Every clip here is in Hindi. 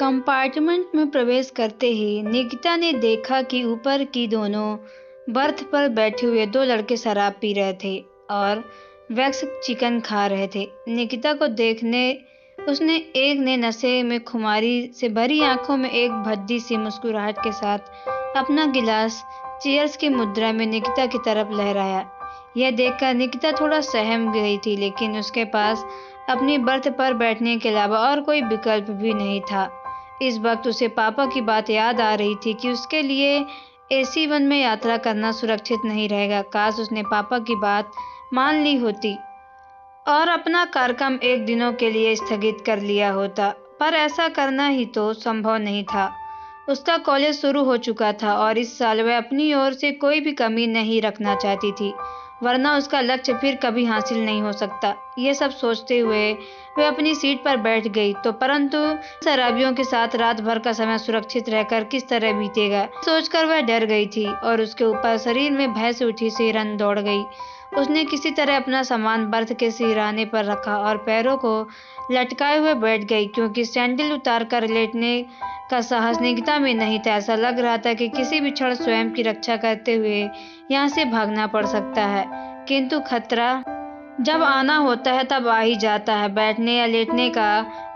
कंपार्टमेंट में प्रवेश करते ही निकिता ने देखा कि ऊपर की दोनों बर्थ पर बैठे हुए दो लड़के शराब पी रहे थे और वैक्स चिकन खा रहे थे। निकिता को देखने उसने एक ने नशे में खुमारी से भरी आंखों में एक भद्दी सी मुस्कुराहट के साथ अपना गिलास चीयर्स की मुद्रा में निकिता की तरफ लहराया। यह देखकर निकिता थोड़ा सहम गई थी, लेकिन उसके पास अपनी बर्थ पर बैठने के अलावा और कोई विकल्प भी नहीं था। इस वक्त उसे पापा की बात याद आ रही थी कि उसके लिए AC-1 में यात्रा करना सुरक्षित नहीं रहेगा। काश उसने पापा की बात मान ली होती और अपना कार्यक्रम एक दिनों के लिए स्थगित कर लिया होता, पर ऐसा करना ही तो संभव नहीं था। उसका कॉलेज शुरू हो चुका था और इस साल वह अपनी ओर से कोई भी कमी नहीं रखना चाहती थी, वरना उसका लक्ष्य फिर कभी हासिल नहीं हो सकता। ये सब सोचते हुए वह अपनी सीट पर बैठ गई तो परंतु शराबियों के साथ रात भर का समय सुरक्षित रहकर किस तरह बीतेगा, सोचकर वह डर गई थी और उसके ऊपर शरीर में भय से उठी सिरहन दौड़ गई। उसने किसी तरह अपना सामान बर्थ के सिरहाने पर रखा और पैरों को लटकाए हुए बैठ गई, क्योंकि सैंडल उतार कर लेटने का साहस निकिता में नहीं था। ऐसा लग रहा था कि किसी भी क्षण स्वयं की रक्षा करते हुए यहाँ से भागना पड़ सकता है, किंतु खतरा जब आना होता है तब आ ही जाता है। बैठने या लेटने का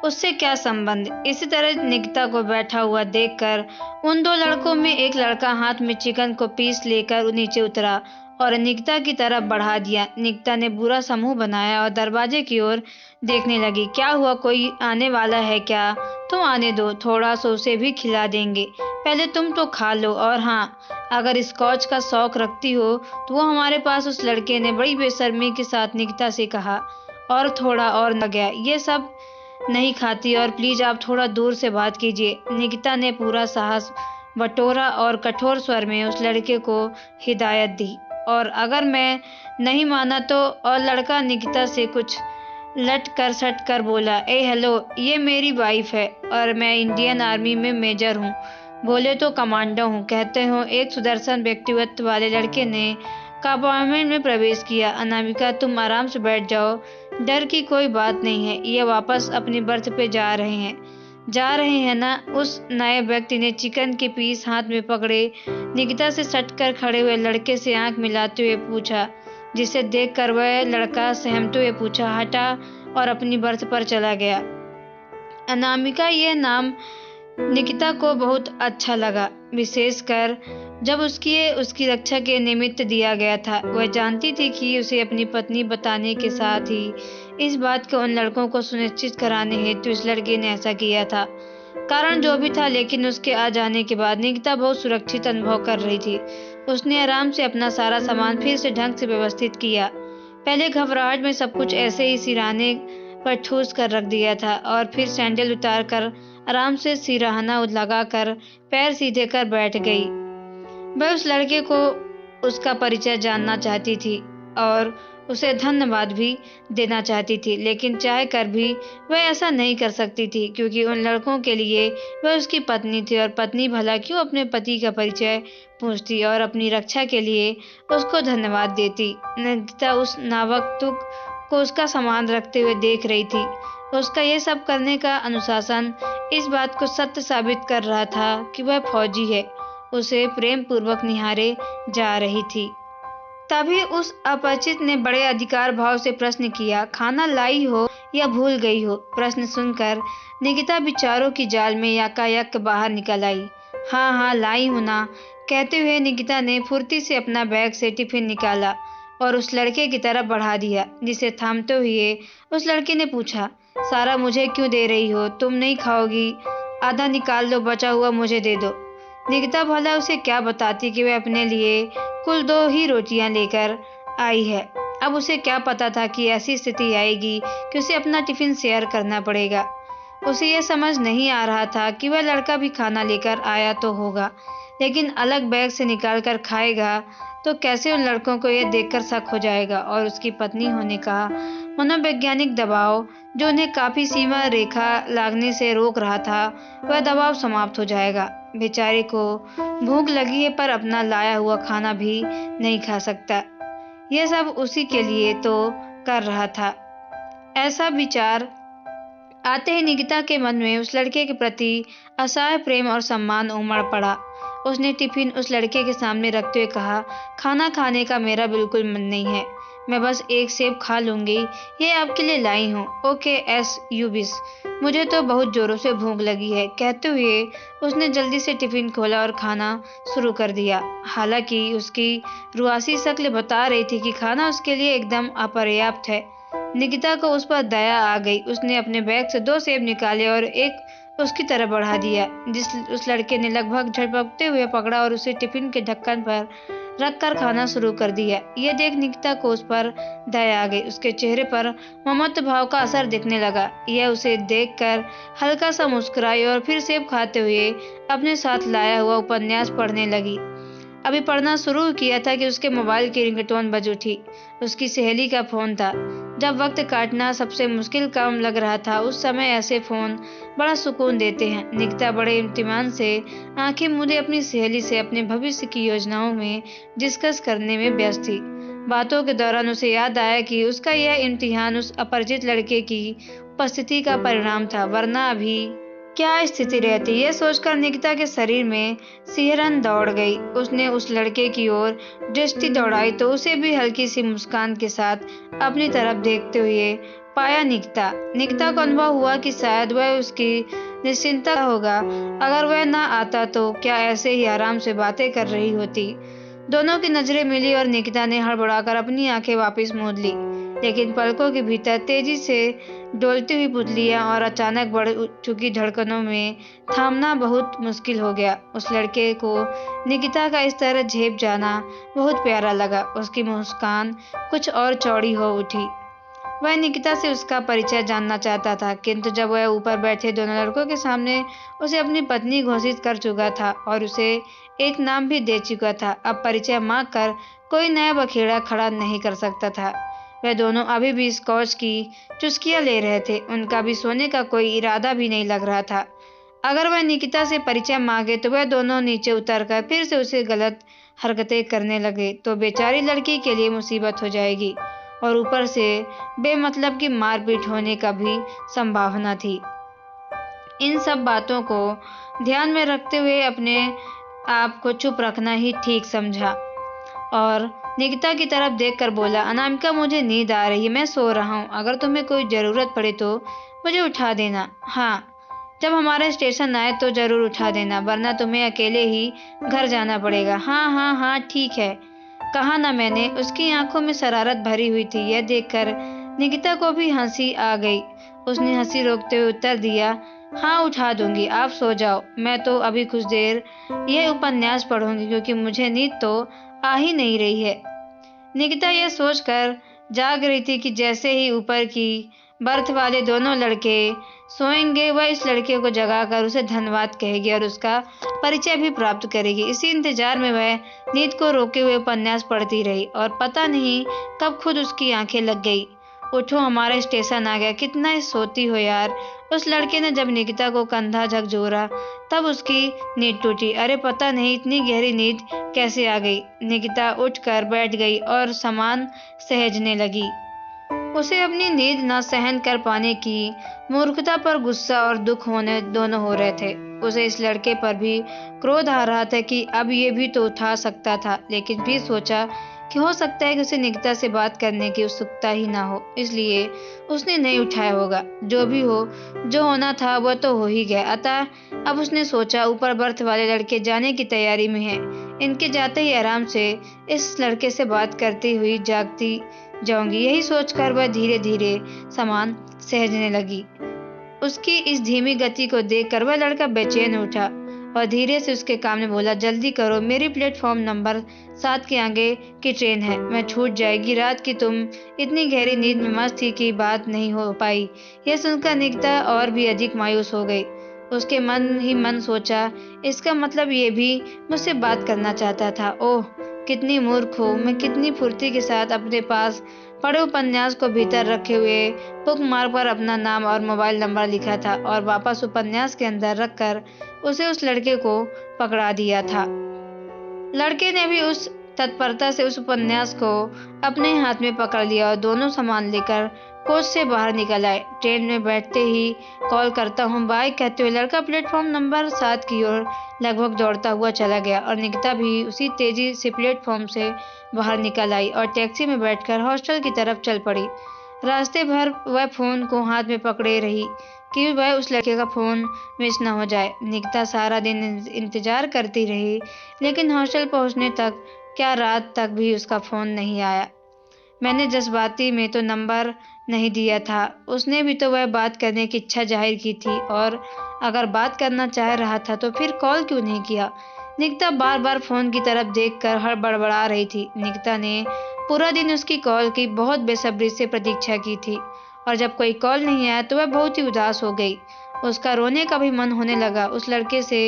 उससे क्या संबंध। इसी तरह निकिता को बैठा हुआ देखकर उन दो लड़कों में एक लड़का हाथ में चिकन को पीस लेकर नीचे उतरा और निकिता की तरफ बढ़ा दिया। निकिता ने बुरा समूह बनाया और दरवाजे की ओर देखने लगी। क्या हुआ, कोई आने वाला है क्या? तुम आने दो, थोड़ा सा उसे भी खिला देंगे, पहले तुम तो खा लो। और हाँ, अगर स्कॉच का शौक रखती हो तो वो हमारे पास। उस लड़के ने बड़ी बेशर्मी के साथ निकिता से कहा और थोड़ा और न गया, ये सब नहीं खाती और प्लीज आप थोड़ा दूर से बात कीजिए। निकिता ने पूरा साहस बटोरा और कठोर स्वर में उस लड़के को हिदायत दी, और अगर मैं नहीं माना तो। और लड़का निकिता से कुछ लट कर सट कर बोला, ए हेलो, ये मेरी वाइफ है और मैं इंडियन आर्मी में मेजर हूँ, बोले तो कमांडो हूँ, कहते हो। एक सुदर्शन व्यक्तित्व वाले लड़के ने कंपार्टमेंट में प्रवेश किया। अनामिका, तुम आराम से बैठ जाओ, डर की कोई बात नहीं है, ये वापस अपनी बर्थ पे जा रहे हैं ना? उस नए व्यक्ति ने चिकन के पीस हाथ में पकड़े निकिता से सटकर खड़े हुए लड़के से आंख मिलाते हुए पूछा, जिसे देखकर वह लड़का सहमते हुए पूछा हटा और अपनी बर्थ पर चला गया। अनामिका, यह नाम निकिता को बहुत अच्छा लगा, विशेषकर जब उसकी रक्षा के निमित्त दिया गया था। वह जानती थी कि उसे अपनी पत्नी बताने के साथ ही इस बात को उन लड़कों को सुनिश्चित कराने हेतु इस लड़के ने ऐसा किया था। कारण जो भी था, लेकिन उसके आ जाने के बाद निकिता बहुत सुरक्षित अनुभव कर रही थी। उसने आराम से अपना सारा सामान फिर से ढंग से व्यवस्थित किया। पहले घबराहट में सब कुछ ऐसे ही सिरहाने पर ठूस कर रख दिया था और फिर सैंडल उतार कर आराम से सिरहाना लगाकर पैर सीधे कर बैठ गई। वह उस लड़के को उसका परिचय जानना चाहती थी और उसे धन्यवाद भी देना चाहती थी, लेकिन चाह कर भी वह ऐसा नहीं कर सकती थी, क्योंकि उन लड़कों के लिए वह उसकी पत्नी थी और पत्नी भला क्यों अपने पति का परिचय पूछती और अपनी रक्षा के लिए उसको धन्यवाद देती। निकिता उस नावकतुक को उसका सामान रखते हुए देख रही थी। उसका ये सब करने का अनुशासन इस बात को सत्य साबित कर रहा था कि वह फौजी है। उसे प्रेम पूर्वक निहारे जा रही थी। तभी उस अपरिचित ने बड़े अधिकार भाव से प्रश्न किया, खाना लाई हो या भूल गई हो? प्रश्न सुनकर निकिता विचारों की जाल में यकायक बाहर निकल आई। हाँ हाँ, लाई हूं ना, कहते हुए निकिता ने फुर्ती से अपना बैग से टिफिन निकाला और उस लड़के की तरफ बढ़ा दिया, जिसे थामते हुए उस लड़के ने पूछा, सारा मुझे क्यों दे रही हो? तुम नहीं खाओगी? आधा निकाल लो, बचा हुआ मुझे दे दो। निकिता भला उसे क्या बताती कि वह अपने लिए कुल 2 ही रोटियां लेकर आई है। अब उसे क्या पता था कि ऐसी स्थिति आएगी कि उसे अपना टिफिन शेयर करना पड़ेगा। उसे यह समझ नहीं आ रहा था कि वह लड़का भी खाना लेकर आया तो होगा, लेकिन अलग बैग से निकाल कर खाएगा तो कैसे? उन लड़कों को यह देखकर शक हो जाएगा और उसकी पत्नी होने का मनोवैज्ञानिक दबाव, जो उन्हें काफी सीमा रेखा लागने से रोक रहा था, वह दबाव समाप्त हो जाएगा। बेचारे को भूख लगी है पर अपना लाया हुआ खाना भी नहीं खा सकता। यह सब उसी के लिए तो कर रहा था। ऐसा विचार आते ही निकिता के मन में उस लड़के के प्रति असहाय प्रेम और सम्मान उमड़ पड़ा। उसने टिफिन उस लड़के के सामने रखते हुए कहा, खाना खाने का मेरा बिल्कुल मन नहीं है, मैं बस एक सेब खा लूंगी, ये आपके लिए लाई हूँ। ओके एस यू बिस, मुझे तो बहुत जोरों से भूख लगी है। कहते हुए उसने जल्दी से टिफिन खोला और खाना शुरू कर दिया। हालांकि उसकी रुआसी शक्ल बता रही थी कि खाना उसके लिए एकदम अपर्याप्त है। निकिता को उस पर दया आ गई। उसने अपने बैग से 2 सेब निकाले और एक उसकी तरफ बढ़ा दिया, जिस उस लड़के ने लगभग झपकते हुए पकड़ा और उसे टिफिन के ढक्कन पर रखकर खाना शुरू कर दिया। यह देख निकिता को उस पर दया आ गई। उसके चेहरे पर ममत्व भाव का असर दिखने लगा। यह उसे देखकर हल्का सा मुस्कुराई और फिर सेब खाते हुए अपने साथ लाया हुआ उपन्यास पढ़ने लगी। अभी पढ़ना शुरू किया था कि उसके मोबाइल की रिंगटोन बज उठी। उसकी सहेली का फोन था। जब वक्त काटना सबसे मुश्किल काम लग रहा था, उस समय ऐसे फोन बड़ा सुकून देते हैं। निकिता बड़े इत्मीनान से आंखें मूंदे अपनी सहेली से अपने भविष्य की योजनाओं में डिस्कस करने में व्यस्त थी। बातों के दौरान उसे याद आया कि उसका यह इम्तिहान उस अपरिचित लड़के की उपस्थिति का परिणाम था, वरना अभी क्या स्थिति रहती। यह सोचकर निकिता के शरीर में सिहरन दौड़ गई। उसने उस लड़के की ओर दृष्टि दौड़ाई तो उसे भी हल्की सी मुस्कान के साथ अपनी तरफ देखते हुए पाया। निकिता को अनुभव हुआ कि शायद वह उसकी निश्चिंता होगा। अगर वह ना आता तो क्या ऐसे ही आराम से बातें कर रही होती। दोनों की नजरें मिली और निकिता ने हड़बड़ाकर अपनी आंखें वापस मूंद ली, लेकिन पलकों के भीतर तेजी से डोलती हुई पुतलियां और अचानक बढ़ चुकी धड़कनों में थामना बहुत मुश्किल हो गया। उस लड़के को निकिता का इस तरह झेप जाना बहुत प्यारा लगा। उसकी मुस्कान कुछ और चौड़ी हो उठी। वह निकिता से उसका परिचय जानना चाहता था, किंतु जब वह ऊपर बैठे दोनों लड़कों के सामने उसे अपनी पत्नी घोषित कर चुका था और उसे एक नाम भी दे चुका था, अब परिचय मांग कर कोई नया बखेड़ा खड़ा नहीं कर सकता था। वह दोनों अभी भी स्कॉच की चुस्कियां ले रहे थे। उनका भी सोने का कोई इरादा भी नहीं लग रहा था। अगर वह निकिता से परिचय मांगे तो वह दोनों नीचे उतरकर फिर से उसे गलत हरकतें करने लगे तो बेचारी लड़की के लिए मुसीबत हो जाएगी, और ऊपर से बेमतलब की मारपीट होने का भी संभावना थी। इन सब बातों को ध्यान में रखते हुए अपने आप को चुप रखना ही ठीक समझा और निकिता की तरफ देखकर बोला, अनामिका, मुझे नींद आ रही है, मैं सो रहा हूँ। अगर तुम्हें कोई जरूरत पड़े तो मुझे उठा देना। हाँ, जब हमारे स्टेशन आए तो जरूर उठा देना, वरना तुम्हें अकेले ही घर जाना पड़ेगा। हाँ हाँ हाँ ठीक है, कहा ना मैंने। उसकी आंखों में शरारत भरी हुई थी। यह देखकर निकिता को भी हंसी आ गई। उसने हंसी रोकते हुए उत्तर दिया, हाँ उठा दूंगी, आप सो जाओ। मैं तो अभी कुछ देर यह उपन्यास पढ़ूंगी क्योंकि मुझे नींद तो आ ही नहीं रही है। निकिता यह सोचकर जाग रही थी कि जैसे ही ऊपर की बर्थ वाले दोनों लड़के सोएंगे, वह इस लड़के को जगाकर उसे धन्यवाद कहेगी और उसका परिचय भी प्राप्त करेगी। इसी इंतजार में वह नींद को रोके हुए उपन्यास पढ़ती रही और पता नहीं कब खुद उसकी आंखें लग गई। उठो, हमारा स्टेशन आ गया, कितना सोती हो यार। उस लड़के ने जब निकिता को कंधा झकझोरा तब उसकी नींद टूटी। अरे पता नहीं इतनी गहरी नींद कैसे आ गई। निकिता उठकर बैठ गई और सामान सहेजने लगी। उसे अपनी नींद न सहन कर पाने की मूर्खता पर गुस्सा और दुख होने दोनों हो रहे थे। उसे इस लड़के पर भी क्रोध आ रहा था कि अब ये भी तो उठा सकता था, लेकिन फिर सोचा कि हो सकता है कि उसे निकिता से बात करने की उत्सुकता ही ना हो, इसलिए उसने नहीं उठाया होगा। जो भी हो, जो होना था वह तो हो ही गया। अतः अब उसने सोचा ऊपर बर्थ वाले लड़के जाने की तैयारी में है, इनके जाते ही आराम से इस लड़के से बात करती हुई जागती जाऊंगी। यही सोचकर वह धीरे धीरे सामान सहेजने लगी। उसकी इस धीमी गति को देखकर वह लड़का बेचैन उठा और धीरे से उसके कान बोला, जल्दी करो, मेरी प्लेटफॉर्म नंबर 7 के आगे की ट्रेन है, मैं छूट जाएगी। रात की तुम इतनी गहरी नींद में मस्त थी कि बात नहीं हो पाई। यह सुनकर निकिता और भी अधिक मायूस हो गई। उसके मन ही मन सोचा, इसका मतलब ये भी मुझसे बात करना चाहता था। ओह कितनी मूर्ख हो मैं, कितनी फुर्ती के साथ अपने पास पढ़े उपन्यास को भीतर रखे हुए बुक मार्क पर अपना नाम और मोबाइल नंबर लिखा था और वापस उपन्यास के अंदर रखकर उसे उस लड़के को पकड़ा दिया था। लड़के ने भी उस तत्परता से उस उपन्यास को अपने हाथ में पकड़ लिया और दोनों सामान लेकर कोच से बाहर निकल आए। ट्रेन में बैठते ही कॉल करता हूँ बाय कहते हुए लड़का प्लेटफॉर्म नंबर 7 की ओर लगभग दौड़ता हुआ चला गया और निकिता भी उसी तेजी से प्लेटफॉर्म से बाहर निकल आई और टैक्सी में बैठकर हॉस्टल की तरफ चल पड़ी। रास्ते भर वह फोन को हाथ में पकड़े रही कि वह उस लड़के का फोन मिस न हो जाए। निकिता सारा दिन इंतजार करती रही, लेकिन हॉस्टल पहुंचने तक क्या रात तक भी उसका फोन नहीं आया। मैंने जज्बाती में तो नंबर नहीं दिया था, उसने भी तो वह बात करने की इच्छा जाहिर की थी, और अगर बात करना चाह रहा था तो फिर कॉल क्यों नहीं किया। निकिता बार बार फोन की तरफ देखकर हड़बड़ा रही थी। निकिता ने पूरा दिन उसकी कॉल की बहुत बेसब्री से प्रतीक्षा की थी, और जब कोई कॉल नहीं आया तो वह बहुत ही उदास हो गई। उसका रोने का भी मन होने लगा। उस लड़के से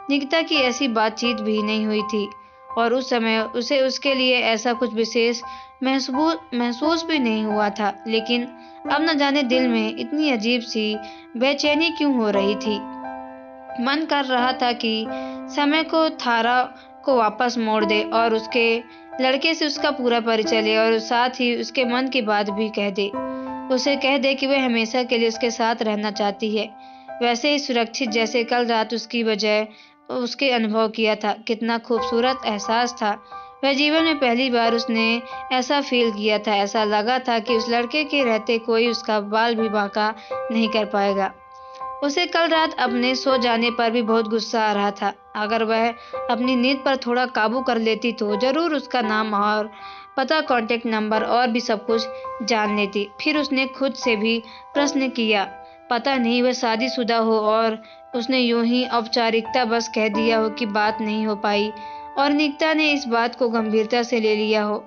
निकिता की ऐसी बातचीत भी नहीं हुई थी, और उस समय उसे उसके लिए ऐसा कुछ विशेष महसूस भी नहीं हुआ था। लेकिन अब न जाने दिल में इतनी अजीब सी बेचैनी क्यों हो रही थी। मन कर रहा था कि समय को थारा को वापस मोड़ दे और उसके लड़के से उसका पूरा परिचय ले, और साथ ही उसके मन की बात भी कह दे। उसे कह दे कि वह हमेशा के लिए उसके साथ रहना चाहती है, वैसे ही सुरक्षित जैसे कल रात उसकी वजह उसके अनुभव किया था। कितना खूबसूरत एहसास था। वह जीवन में पहली बार उसने ऐसा फील किया था। ऐसा लगा था कि उस लड़के के रहते कोई उसका बाल भी बांका नहीं कर पाएगा। उसे कल रात अपने सो जाने पर भी बहुत गुस्सा आ रहा था। अगर वह अपनी नींद पर थोड़ा काबू कर लेती तो जरूर उसका नाम और पता, कांटेक्ट नंबर और भी सब कुछ जान लेती। फिर उसने खुद से भी प्रश्न किया, पता नहीं वह शादीशुदा हो और उसने यूं ही औपचारिकता बस कह दिया हो कि बात नहीं हो पाई, और निकिता ने इस बात को गंभीरता से ले लिया हो।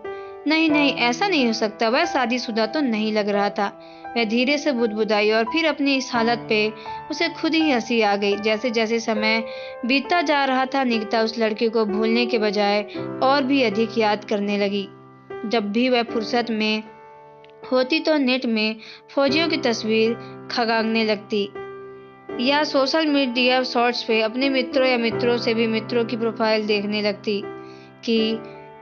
नहीं नहीं, ऐसा नहीं हो सकता, वह शादीशुदा तो नहीं लग रहा था। वह धीरे से बुदबुदाई, और फिर अपनी इस हालत पे उसे खुद ही हंसी आ गई। जैसे जैसे समय बीतता जा रहा था, निकिता उस लड़के को भूलने के बजाय और भी अधिक याद करने लगी। जब भी वह फुर्सत में होती तो नेट में फौजियों की तस्वीर खगागने लगती, या सोशल मीडिया शॉर्ट्स पे अपने मित्रों या मित्रों से भी मित्रों की प्रोफाइल देखने लगती कि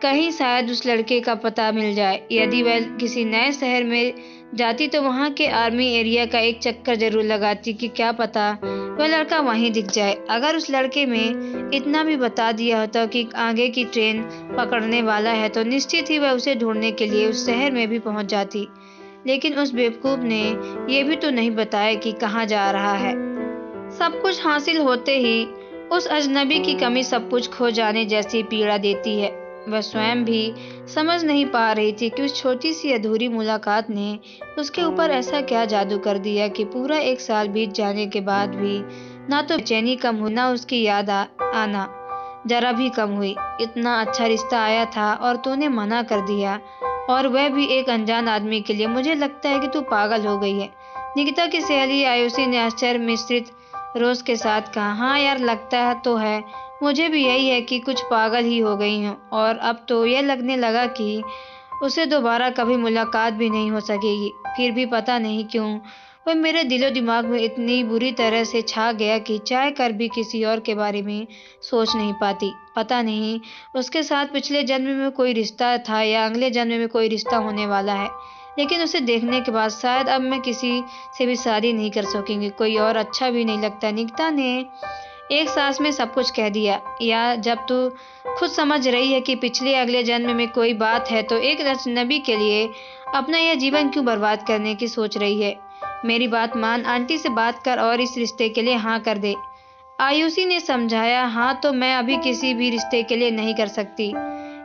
कहीं शायद उस लड़के का पता मिल जाए। यदि वह किसी नए शहर में जाती तो वहां के आर्मी एरिया का एक चक्कर जरूर लगाती कि क्या पता वह लड़का वहीं दिख जाए। अगर उस लड़के में इतना भी बता दिया होता कि आगे की ट्रेन पकड़ने वाला है तो निश्चित ही वह उसे ढूंढने के लिए उस शहर में भी पहुंच जाती। लेकिन उस बेवकूफ ने यह भी तो नहीं बताया कि कहाँ जा रहा है। सब कुछ हासिल होते ही उस अजनबी की कमी सब कुछ खो जाने जैसी पीड़ा देती है। वह स्वयं भी समझ नहीं पा रही थी कि उस छोटी सी अधूरी मुलाकात ने उसके ऊपर ऐसा क्या जादू कर दिया कि पूरा 1 साल बीत जाने के बाद भी ना तो बेचैनी कम हुई, ना उसकी याद आना जरा भी कम हुई। इतना अच्छा रिश्ता आया था और तूने मना कर दिया, और वह भी एक अनजान आदमी के लिए। मुझे लगता है कि तू पागल हो गई है। निकिता की सहेली आयुषी ने आश्चर्य मिश्रित रोज के साथ कहा, हाँ यार, लगता तो है मुझे भी यही है कि कुछ पागल ही हो गई हूँ, और अब तो यह लगने लगा कि उससे दोबारा कभी मुलाकात भी नहीं हो सकेगी। फिर भी पता नहीं क्यों वह मेरे दिलो दिमाग में इतनी बुरी तरह से छा गया कि चाह कर भी किसी और के बारे में सोच नहीं पाती। पता नहीं उसके साथ पिछले जन्म में कोई रिश्ता था या अगले जन्म में कोई रिश्ता होने वाला है, लेकिन उसे देखने के बाद शायद अब मैं किसी से भी शादी नहीं कर सकूंगी। कोई और अच्छा भी नहीं लगता। निकिता ने एक सांस में सब कुछ कह दिया। या जब तू खुद समझ रही है कि पिछले अगले जन्म में कोई बात है तो एक अजनबी के लिए अपना यह जीवन क्यों बर्बाद करने की सोच रही है। मेरी बात मान, आंटी से बात कर और इस रिश्ते के लिए हाँ कर दे। आयुषी ने समझाया, हाँ तो मैं अभी किसी भी रिश्ते के लिए नहीं कर सकती।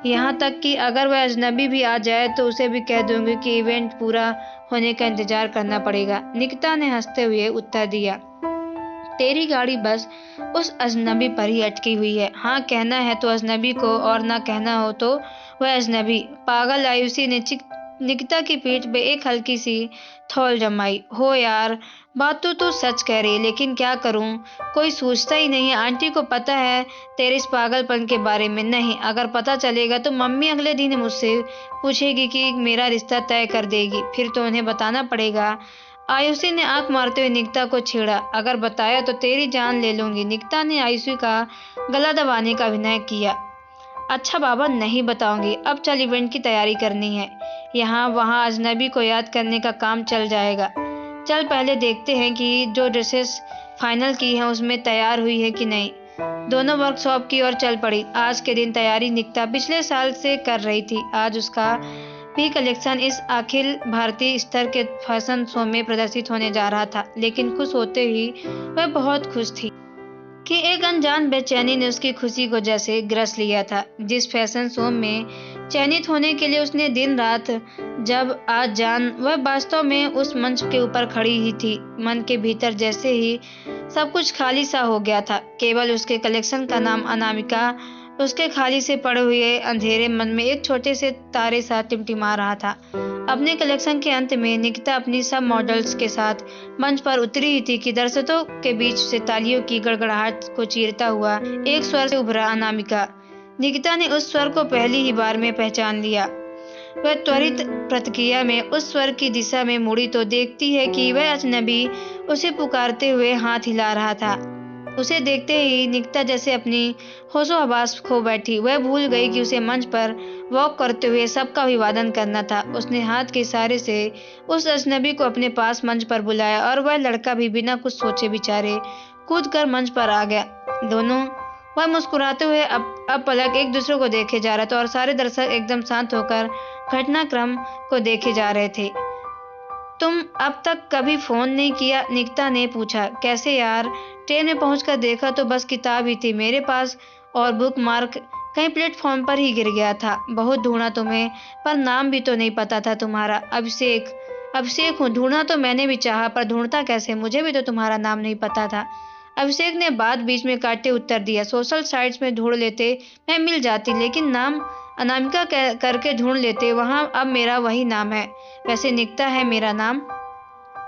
यहाँ तक कि अगर वह अजनबी भी आ जाए तो उसे भी कह दूंगी कि इवेंट पूरा होने का इंतजार करना पड़ेगा। निकिता ने हंसते हुए उत्तर दिया, तेरी गाड़ी बस उस अजनबी पर ही अटकी हुई है। हाँ कहना है तो अजनबी को, और ना कहना हो तो वह अजनबी। पागल। आयुषी ने निकिता की पीठ पे एक हल्की सी थौल जमाई। हो यार, बात तो तू सच कह रही है, लेकिन क्या करूं, कोई सोचता ही नहीं है। आंटी को पता है तेरे इस पागलपन के बारे में? नहीं, अगर पता चलेगा तो मम्मी अगले दिन मुझसे पूछेगी कि मेरा रिश्ता तय कर देगी, फिर तो उन्हें बताना पड़ेगा। आयुषी ने आंख मारते हुए निकिता को छेड़ा, अगर बताया तो तेरी जान ले लूंगी। निकिता ने आयुषी का गला दबाने का अभिनय किया। अच्छा बाबा, नहीं बताऊंगी, अब चल इवेंट की तैयारी करनी है। यहाँ वहाँ अजनबी को याद करने का काम चल जाएगा। चल पहले देखते हैं कि जो ड्रेसेस फाइनल की हैं उसमें तैयार हुई है कि नहीं। दोनों वर्कशॉप की ओर चल पड़ी। आज के दिन तैयारी निकिता पिछले साल से कर रही थी। आज उसका भी कलेक्शन इस अखिल भारतीय स्तर के फैशन शो में प्रदर्शित होने जा रहा था, लेकिन खुश होते ही वह बहुत खुश थी कि एक अनजान बेचैनी ने उसकी खुशी को जैसे ग्रस लिया था। जिस फैशन शो में चयनित होने के लिए उसने दिन रात जब आज जान, वह वास्तव में उस मंच के ऊपर खड़ी ही थी। मन के भीतर जैसे ही सब कुछ खाली सा हो गया था। केवल उसके कलेक्शन का नाम अनामिका उसके खाली से पड़े हुए अंधेरे मन में एक छोटे से तारे सा टिमटिमा रहा था। अपने कलेक्शन के अंत में निकिता अपनी सब मॉडल्स के साथ मंच पर उतरी ही थी कि दर्शकों के बीच से तालियों की गड़गड़ाहट को चीरता हुआ एक स्वर से उभरा अनामिका। निकिता ने उस स्वर को पहली ही बार में पहचान लिया। वह त्वरित प्रतिक्रिया में उस स्वर की दिशा में मुड़ी तो देखती है कि वह अजनबी उसे पुकारते हुए हाथ हिला रहा था। उसे देखते ही निकिता जैसे अपनी होशो हवास खो बैठी। वह भूल गई कि उसे मंच पर वॉक करते हुए सबका अभिवादन करना था। उसने हाथ के इशारे से उस अजनबी को अपने पास मंच पर बुलाया और वह लड़का भी बिना कुछ सोचे विचारे कूद कर मंच पर आ गया। दोनों वह मुस्कुराते हुए अब पलक एक दूसरे को देखे जा रहे थे और सारे दर्शक एकदम शांत होकर घटनाक्रम को देखे जा रहे थे। तुम अब तक कभी फोन नहीं किया? निकिता ने पूछा। कैसे यार, ट्रेन में पहुंचकर देखा तो बस किताब ही थी मेरे पास और बुक मार्क कहीं प्लेटफॉर्म पर ही गिर गया था। बहुत ढूंढा तुम्हें, पर नाम भी तो नहीं पता था तुम्हारा। अभिषेक हूँ। ढूंढना तो मैंने भी चाहा, पर ढूंढता कैसे, मुझे भी तो तुम्हारा नाम नहीं पता था। अभिषेक ने बात बीच में काटे उत्तर दिया। सोशल साइट्स में ढूंढ लेते मैं मिल जाती, लेकिन नाम अनामिका करके ढूंढ लेते, वहां अब मेरा वही नाम है। वैसे निकिता है मेरा नाम।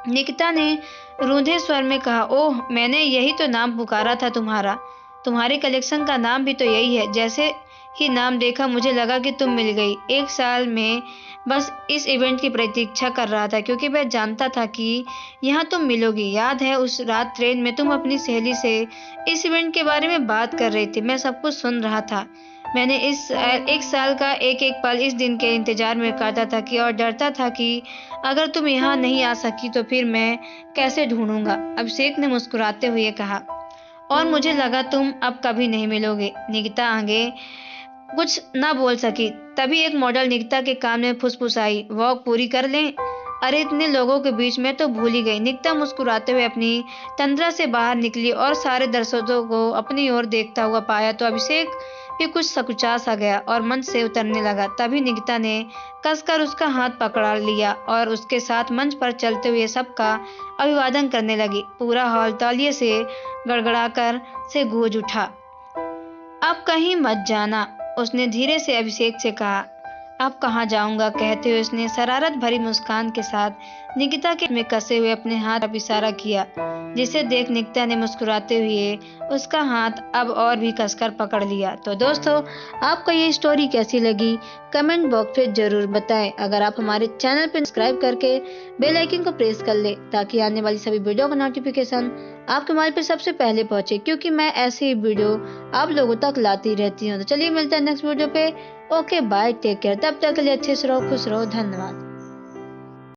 निकिता ने रूंधे स्वर में कहा। ओह, मैंने यही तो नाम पुकारा था तुम्हारा। तुम्हारे कलेक्शन का नाम भी तो यही है। जैसे ही नाम देखा मुझे लगा कि तुम मिल गई। एक साल में बस इस इवेंट की प्रतीक्षा कर रहा था, क्योंकि मैं जानता था कि यहाँ तुम मिलोगी। याद है उस रात ट्रेन में तुम अपनी सहेली से इस इवेंट के बारे में बात कर रही थी? मैं सब कुछ सुन रहा था। मैंने इस एक साल का एक एक पल इस दिन के इंतजार में काटा था कि और डरता था कि अगर तुम यहाँ नहीं आ सकी तो फिर मैं कैसे ढूंढूंगा। अभिषेक ने मुस्कुराते हुए कहा। और मुझे लगा तुम अब कभी नहीं मिलोगे। निकिता आगे कुछ न बोल सकी। तभी एक मॉडल निकिता के कान में फुसफुसाई। वॉक पूरी कर लें? अरे इतने लोगों के बीच में तो भूल ही गई। निकिता मुस्कुराते हुए अपनी तंद्रा से बाहर निकली और सारे दर्शकों को अपनी ओर देखता हुआ पाया तो अभिषेक भी कुछ सकुचा सा गया और मंच से उतरने लगा। तभी निकिता ने कसकर उसका हाथ पकड़ा लिया और उसके साथ मंच पर चलते हुए सबका अभिवादन करने लगी। पूरा हॉल तालियों से गड़गड़ाकर से गूंज उठा। अब कहीं मत जाना, उसने धीरे से अभिषेक से कहा। अब कहाँ जाऊंगा, कहते हुए उसने शरारत भरी मुस्कान के साथ निकिता के में कसे हुए अपने हाथ पर इशारा किया, जिसे देख निकिता ने मुस्कुराते हुए उसका हाथ अब और भी कसकर पकड़ लिया। तो दोस्तों, आपको ये स्टोरी कैसी लगी कमेंट बॉक्स में जरूर बताएं। अगर आप हमारे चैनल पर सब्सक्राइब करके बेल आइकन को प्रेस कर ले ताकि आने वाली सभी वीडियो का नोटिफिकेशन आपके मोबाइल पर सबसे पहले पहुंचे, क्योंकि मैं ऐसे ही वीडियो आप लोगों तक लाती रहती हूँ। तो चलिए मिलते हैं नेक्स्ट वीडियो पे। Okay bye, take care. तब तक के लिए अच्छे से रहो, खुश रहो, धन्यवाद।